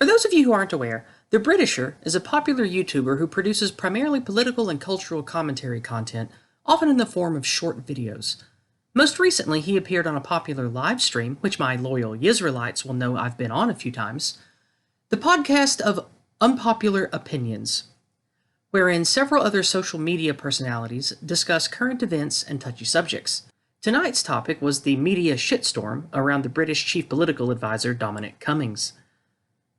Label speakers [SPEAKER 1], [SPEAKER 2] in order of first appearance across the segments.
[SPEAKER 1] For those of you who aren't aware, The Britisher is a popular YouTuber who produces primarily political and cultural commentary content, often in the form of short videos. Most recently, he appeared on a popular live stream, which my loyal Yizraelites will know I've been on a few times, the podcast of Unpopular Opinions, wherein several other social media personalities discuss current events and touchy subjects. Tonight's topic was the media shitstorm around the British Chief Political Advisor Dominic Cummings.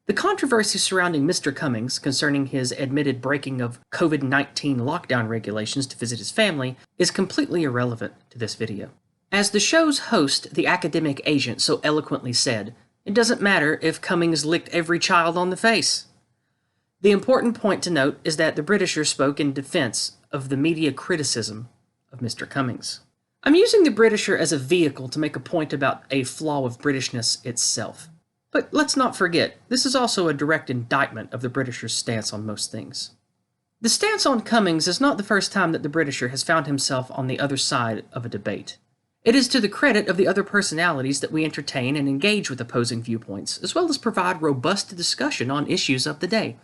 [SPEAKER 1] The controversy surrounding Mr. Cummings concerning his admitted breaking of COVID-19 lockdown regulations to visit his family is completely irrelevant to this video. As the show's host, the academic agent, so eloquently said, it doesn't matter if Cummings licked every child on the face. The important point to note is that the Britisher spoke in defense of the media criticism of Mr. Cummings. I'm using the Britisher as a vehicle to make a point about a flaw of Britishness itself. But let's not forget, this is also a direct indictment of the Britisher's stance on most things. The stance on Cummings is not the first time that the Britisher has found himself on the other side of a debate. It is to the credit of the other personalities that we entertain and engage with opposing viewpoints, as well as provide robust discussion on issues of the day.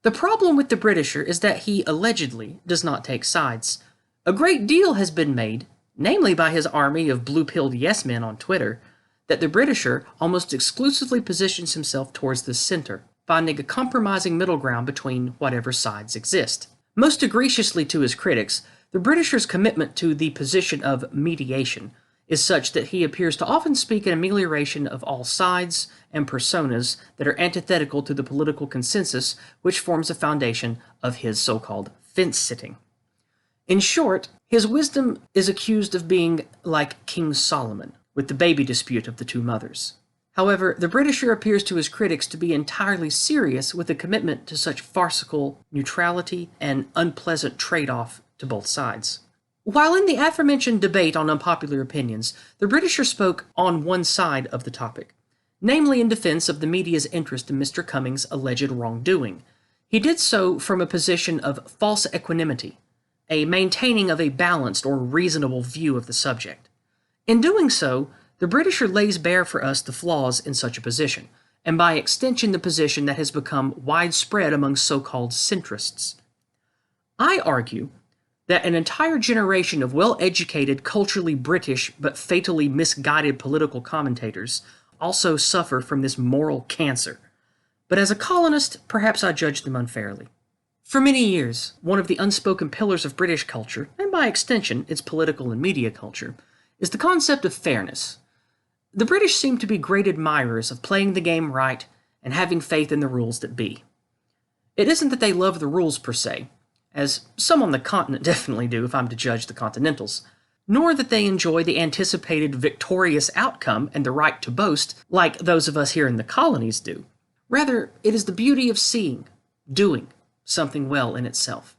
[SPEAKER 1] The problem with the Britisher is that he allegedly does not take sides. A great deal has been made, namely by his army of blue-pilled yes-men on Twitter, that the Britisher almost exclusively positions himself towards the center, finding a compromising middle ground between whatever sides exist. Most egregiously to his critics, the Britisher's commitment to the position of mediation is such that he appears to often speak in amelioration of all sides and personas that are antithetical to the political consensus which forms a foundation of his so-called fence-sitting. In short, his wisdom is accused of being like King Solomon, with the baby dispute of the two mothers. However, the Britisher appears to his critics to be entirely serious with a commitment to such farcical neutrality and unpleasant trade-off to both sides. While in the aforementioned debate on unpopular opinions, the Britisher spoke on one side of the topic, namely in defense of the media's interest in Mr. Cummings' alleged wrongdoing. He did so from a position of false equanimity, a maintaining of a balanced or reasonable view of the subject. In doing so, the Britisher lays bare for us the flaws in such a position, and by extension the position that has become widespread among so-called centrists. I argue that an entire generation of well-educated, culturally British, but fatally misguided political commentators also suffer from this moral cancer. But as a colonist, perhaps I judge them unfairly. For many years, one of the unspoken pillars of British culture, and by extension its political and media culture, is the concept of fairness. The British seem to be great admirers of playing the game right and having faith in the rules that be. It isn't that they love the rules per se, as some on the continent definitely do if I'm to judge the Continentals, nor that they enjoy the anticipated victorious outcome and the right to boast like those of us here in the colonies do. Rather, it is the beauty of seeing, doing, something well in itself.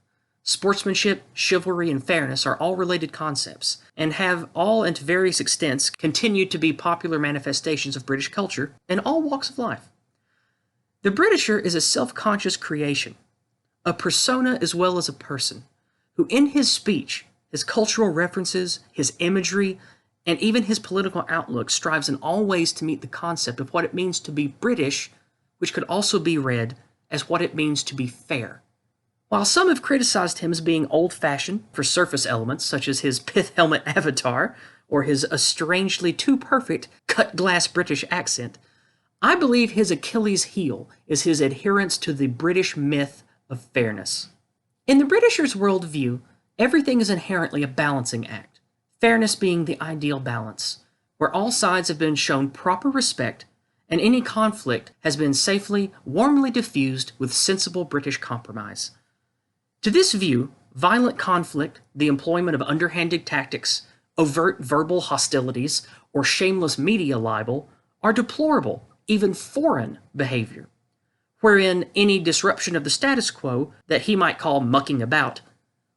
[SPEAKER 1] Sportsmanship, chivalry, and fairness are all related concepts, and have all and to various extents continued to be popular manifestations of British culture in all walks of life. The Britisher is a self-conscious creation, a persona as well as a person, who in his speech, his cultural references, his imagery, and even his political outlook strives in all ways to meet the concept of what it means to be British, which could also be read as what it means to be fair. While some have criticized him as being old-fashioned for surface elements such as his pith helmet avatar or his strangely too perfect cut-glass British accent, I believe his Achilles heel is his adherence to the British myth of fairness. In the Britisher's worldview, everything is inherently a balancing act, fairness being the ideal balance, where all sides have been shown proper respect and any conflict has been safely, warmly diffused with sensible British compromise. To this view, violent conflict, the employment of underhanded tactics, overt verbal hostilities, or shameless media libel are deplorable, even foreign behavior, wherein any disruption of the status quo that he might call mucking about,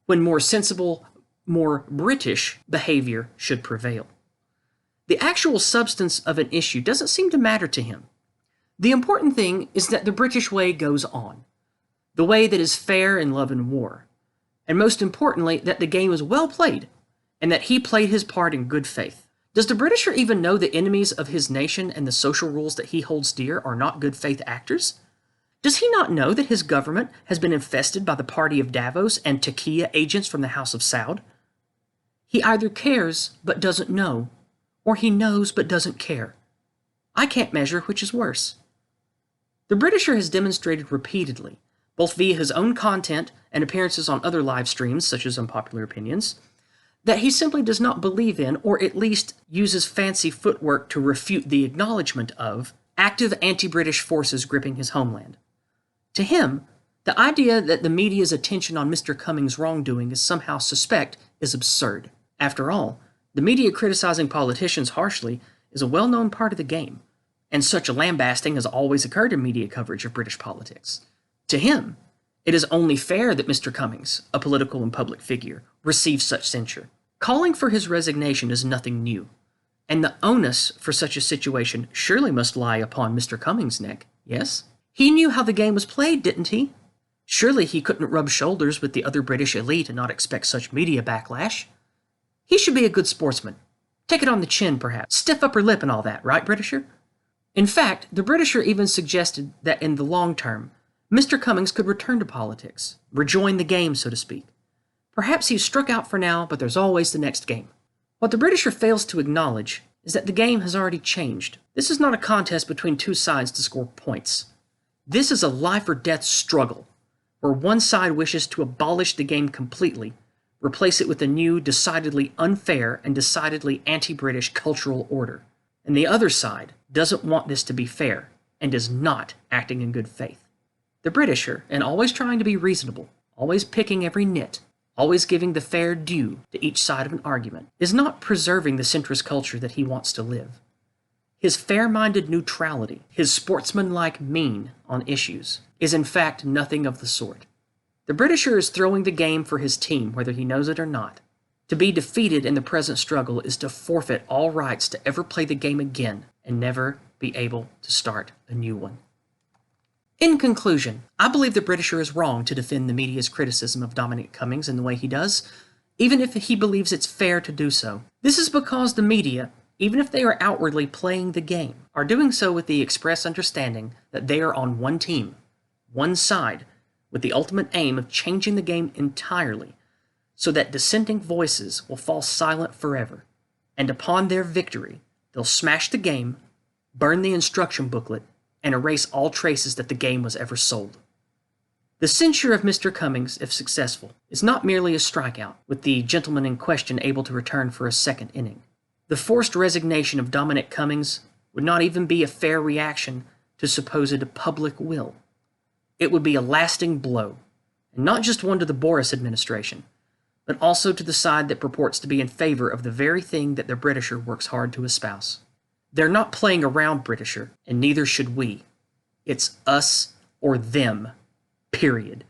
[SPEAKER 1] when more sensible, more British behavior should prevail. The actual substance of an issue doesn't seem to matter to him. The important thing is that the British way goes on, the way that is fair in love and war, and most importantly, that the game is well played, and that he played his part in good faith. Does the Britisher even know the enemies of his nation and the social rules that he holds dear are not good faith actors? Does he not know that his government has been infested by the party of Davos and Takia agents from the House of Saud? He either cares but doesn't know, or he knows but doesn't care. I can't measure which is worse. The Britisher has demonstrated repeatedly, both via his own content and appearances on other live streams, such as Unpopular Opinions, that he simply does not believe in, or at least uses fancy footwork to refute the acknowledgement of, active anti-British forces gripping his homeland. To him, the idea that the media's attention on Mr. Cummings' wrongdoing is somehow suspect is absurd. After all, the media criticizing politicians harshly is a well-known part of the game, and such lambasting has always occurred in media coverage of British politics. To him, it is only fair that Mr. Cummings, a political and public figure, receive such censure. Calling for his resignation is nothing new, and the onus for such a situation surely must lie upon Mr. Cummings' neck, yes? He knew how the game was played, didn't he? Surely he couldn't rub shoulders with the other British elite and not expect such media backlash. He should be a good sportsman. Take it on the chin, perhaps. Stiff upper lip and all that, right, Britisher? In fact, the Britisher even suggested that in the long term, Mr. Cummings could return to politics, rejoin the game, so to speak. Perhaps he's struck out for now, but there's always the next game. What the Britisher fails to acknowledge is that the game has already changed. This is not a contest between two sides to score points. This is a life or death struggle, where one side wishes to abolish the game completely, replace it with a new, decidedly unfair and decidedly anti-British cultural order. And the other side doesn't want this to be fair, and is not acting in good faith. The Britisher, and always trying to be reasonable, always picking every nit, always giving the fair due to each side of an argument, is not preserving the centrist culture that he wants to live. His fair-minded neutrality, his sportsmanlike mien on issues, is in fact nothing of the sort. The Britisher is throwing the game for his team, whether he knows it or not. To be defeated in the present struggle is to forfeit all rights to ever play the game again and never be able to start a new one. In conclusion, I believe the Britisher is wrong to defend the media's criticism of Dominic Cummings in the way he does, even if he believes it's fair to do so. This is because the media, even if they are outwardly playing the game, are doing so with the express understanding that they are on one team, one side, with the ultimate aim of changing the game entirely, so that dissenting voices will fall silent forever, and upon their victory, they'll smash the game, burn the instruction booklet, and erase all traces that the game was ever sold. The censure of Mr. Cummings, if successful, is not merely a strikeout, with the gentleman in question able to return for a second inning. The forced resignation of Dominic Cummings would not even be a fair reaction to supposed public will. It would be a lasting blow, and not just one to the Boris administration, but also to the side that purports to be in favor of the very thing that the Britisher works hard to espouse. They're not playing around, Britisher, and neither should we. It's us or them, period.